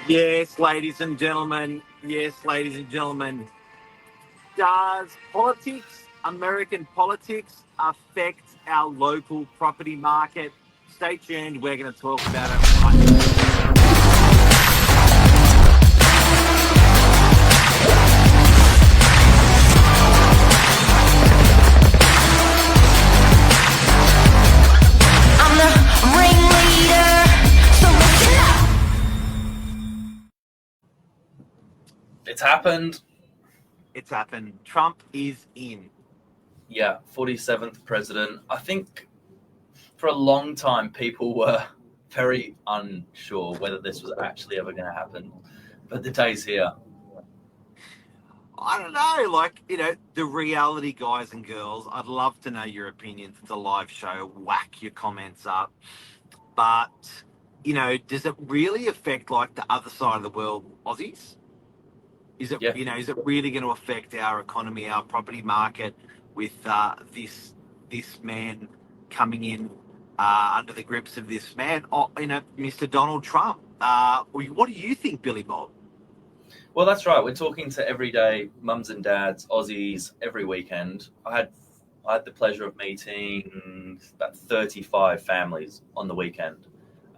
Yes, ladies and gentlemen. Yes, ladies and gentlemen. Does politics, American politics, affect our local property market? Stay tuned. We're going to talk about it right now. I'm the ringleader, so listen up. It's happened. It's happened. Trump is in. Yeah, 47th president. I think for a long time people were very unsure whether this was actually ever going to happen. But the day's here. I don't know, the reality guys and girls. I'd love to know your opinions. It's a live show. Whack your comments up. But, does it really affect the other side of the world, Aussies? Is it, Yeah. is it really going to affect our economy, our property market with this man coming in under the grips of this man, Mr. Donald Trump? What do you think, Billy Bob? Well, that's right. We're talking to everyday mums and dads, Aussies, every weekend. I had the pleasure of meeting about 35 families on the weekend,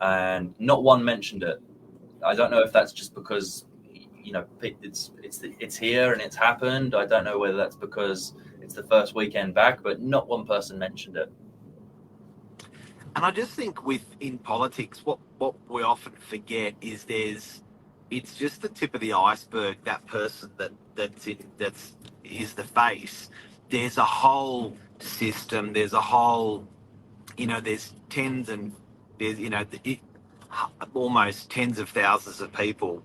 and not one mentioned it. I don't know if that's just because it's here and it's happened. I don't know whether that's because it's the first weekend back, but not one person mentioned it. And I just think in politics, what we often forget is it's just the tip of the iceberg. That person that's is the face. There's a whole system. There's a whole, there's tens and there's almost tens of thousands of people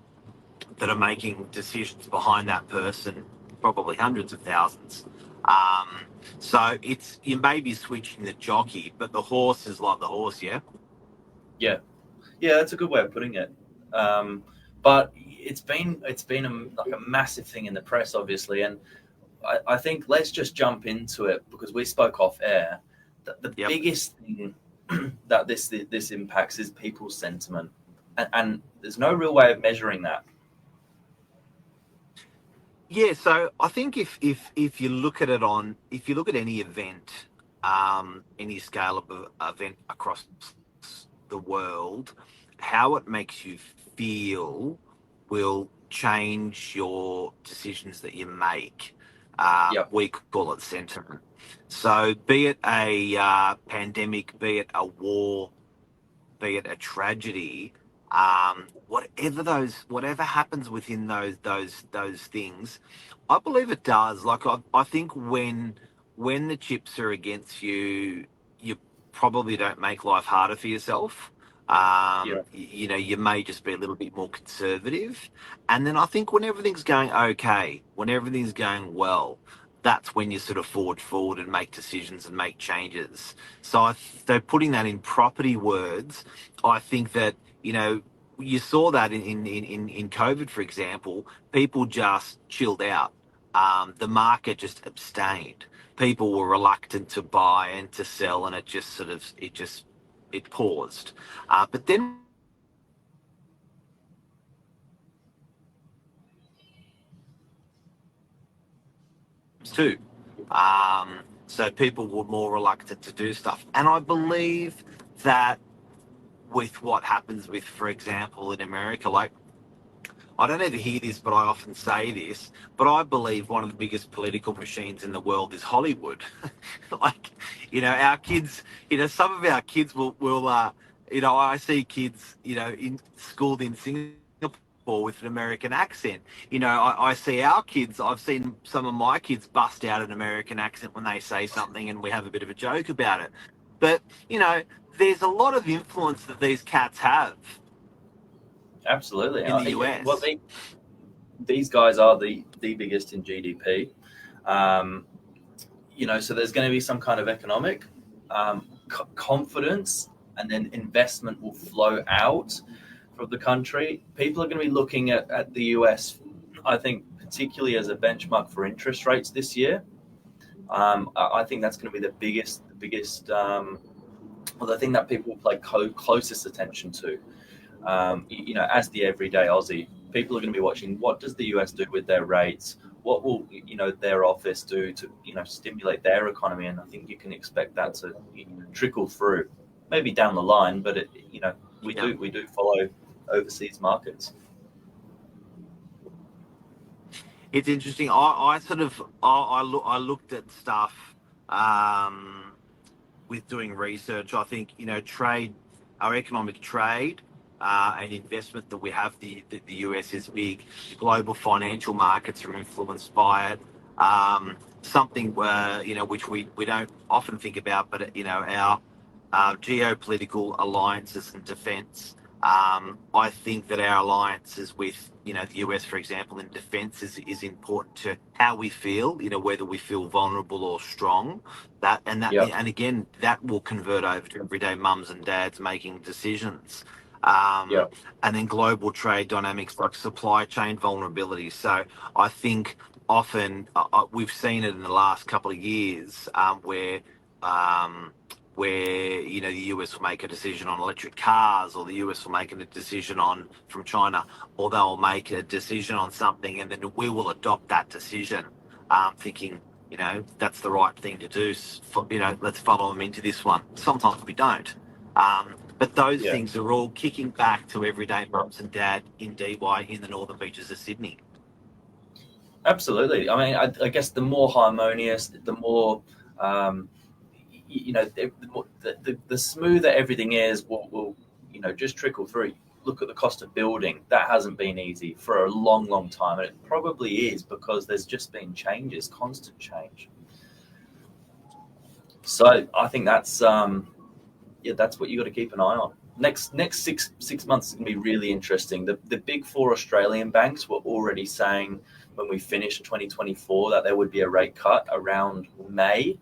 that are making decisions behind that person, probably hundreds of thousands. So you may be switching the jockey, but the horse is like the horse, yeah? Yeah, that's a good way of putting it. But it's been a massive thing in the press, obviously, and I think let's just jump into it because we spoke off air. The Yep. biggest thing that this impacts is people's sentiment, and there's no real way of measuring that. Yeah, so I think if you look at any event, any scale of event across the world, how it makes you feel will change your decisions that you make. Yep. We call it sentiment. So be it a pandemic, be it a war, be it a tragedy, whatever happens within those things, I believe it does. I think when the chips are against you, you probably don't make life harder for yourself. Yeah. You may just be a little bit more conservative, and then I think when everything's going okay, when everything's going well, that's when you sort of forward and make decisions and make changes. So putting that in property words, I think that, you saw that in COVID, for example, people just chilled out. The market just abstained. People were reluctant to buy and to sell, and it paused. But then too. So people were more reluctant to do stuff. And I believe that with what happens with, for example, in America, I don't ever hear this, but I often say this, but I believe one of the biggest political machines in the world is Hollywood. Our kids, some of our kids will I see kids, schooled in Singapore with an American accent. I see our kids, I've seen some of my kids bust out an American accent when they say something and we have a bit of a joke about it. But, there's a lot of influence that these cats have Absolutely. in the US. Well, these guys are the biggest in GDP. So there's going to be some kind of economic confidence, and then investment will flow out from the country. People are going to be looking at the US, I think, particularly as a benchmark for interest rates this year. I think that's going to be the biggest the thing that people will pay closest attention to. As the everyday Aussie, people are going to be watching. What does the US do with their rates? What will their office do to stimulate their economy? And I think you can expect that to trickle through, maybe down the line. But we do follow overseas markets. It's interesting. I looked at stuff with doing research. I think trade, our economic trade and investment that we have. The US is big. Global financial markets are influenced by it. Something which we don't often think about, but our geopolitical alliances and defence. I think that our alliances with the US, for example, in defence is important to how we feel. Whether we feel vulnerable or strong. And again, that will convert over to everyday mums and dads making decisions. And then global trade dynamics like supply chain vulnerability. So I think often we've seen it in the last couple of years where the US will make a decision on electric cars, or the US will make a decision from China, or they'll make a decision on something, and then we will adopt that decision, thinking that's the right thing to do. Let's follow them into this one. Sometimes we don't. But those things are all kicking back to everyday mums and dad in DY in the northern beaches of Sydney. Absolutely. I mean, I guess the more harmonious, the more the smoother everything is, will just trickle through. Look at the cost of building. That hasn't been easy for a long, long time, and it probably is because there's just been changes, constant change. So I think that's what you got to keep an eye on. Next six months is going to be really interesting. The big four Australian banks were already saying when we finished 2024 that there would be a rate cut around May.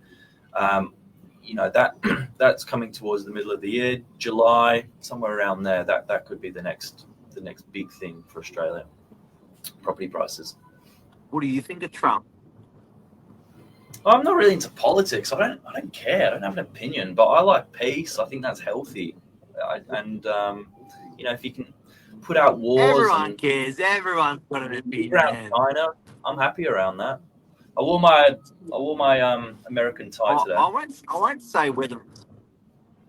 That's coming towards the middle of the year, July, somewhere around there. That could be the next big thing for Australia. Property prices. What do you think of Trump? I'm not really into politics. I don't care. I don't have an opinion, but I like peace. I think that's healthy. If you can put out wars, everyone cares. Everyone's got an opinion. Around China, I'm happy around that. I wore my American tie today. I won't say whether.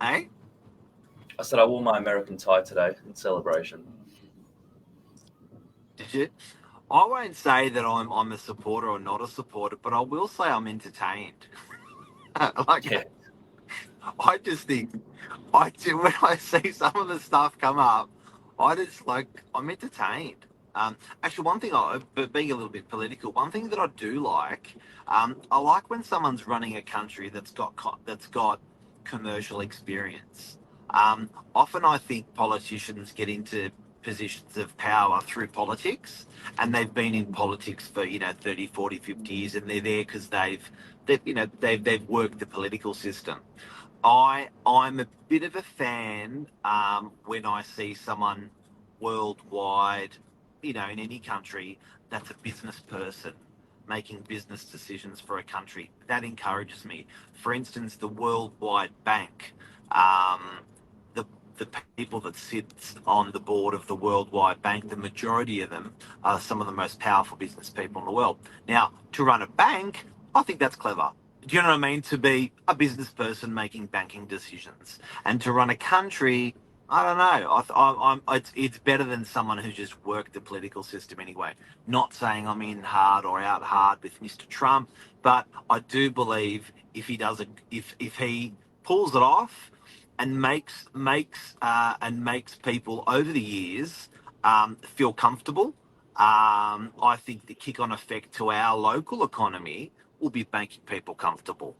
Eh? I said I wore my American tie today in celebration. Did you? I won't say that I'm a supporter or not a supporter, but I will say I'm entertained. I just think, when I see some of the stuff come up, I'm entertained. Actually, one thing, but being a little bit political, one thing that I do like, I like when someone's running a country that's got commercial experience. Often I think politicians get into positions of power through politics, and they've been in politics for 30, 40, 50 years, and they're there because they've worked the political system. I'm a bit of a fan when I see someone worldwide, in any country, that's a business person making business decisions for a country. That encourages me. For instance, the Worldwide Bank, the people that sit on the board of the Worldwide Bank, the majority of them are some of the most powerful business people in the world. Now, to run a bank, I think that's clever. Do you know what I mean? To be a business person making banking decisions, and to run a country, I don't know. It's better than someone who just worked the political system anyway. Not saying I'm in hard or out hard with Mr. Trump, but I do believe if he pulls it off and makes people over the years feel comfortable, I think the kick-on effect to our local economy will be making people comfortable.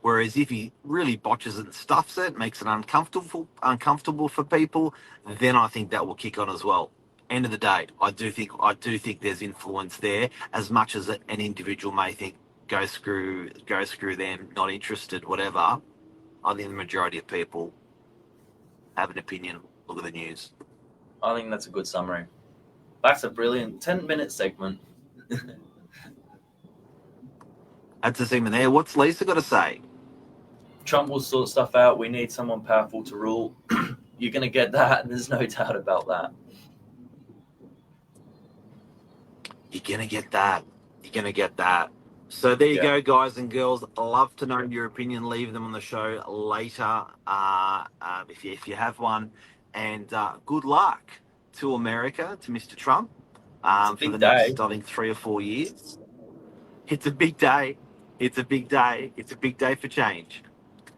Whereas if he really botches it and stuffs it, makes it uncomfortable for people, then I think that will kick on as well. End of the day, I do think there's influence there, as much as an individual may think go screw them, not interested, whatever. I think the majority of people have an opinion. Look at the news. I think that's a good summary. That's a brilliant 10-minute segment. That's the segment there. What's Lisa got to say? Trump will sort stuff out. We need someone powerful to rule. You're going to get that, and there's no doubt about that. You're going to get that. You're going to get that. So there you go, guys and girls. I'd love to know your opinion. Leave them on the show later if you have one. And good luck to America, to Mr. Trump, for the next, I think, 3 or 4 years. It's a big day. It's a big day. It's a big day for change.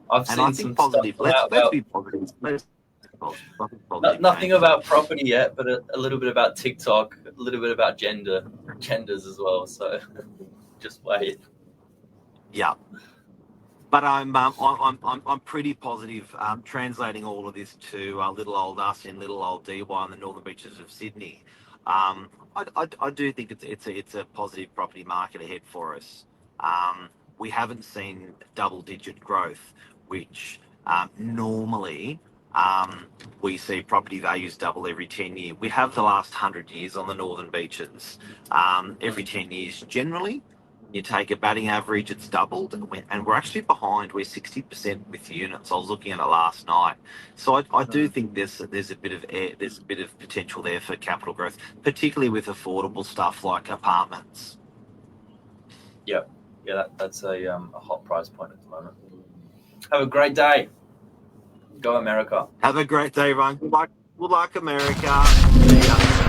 I've seen some positive. Let's be positive. Nothing about property yet, but a little bit about TikTok, a little bit about genders as well. So just wait. Yeah, but I'm pretty positive. Translating all of this to little old us in little old DY on the northern beaches of Sydney. I do think it's a positive property market ahead for us. We haven't seen double-digit growth, which normally we see property values double every 10 years. We have the last 100 years on the northern beaches. Every 10 years, generally, you take a batting average, it's doubled, and we're actually behind. We're 60% with units. I was looking at it last night, so I do think there's a bit of potential there for capital growth, particularly with affordable stuff like apartments. Yeah, that's a hot price point at the moment. Have a great day. Go America. Have a great day, Ryan. Good luck, America. See ya.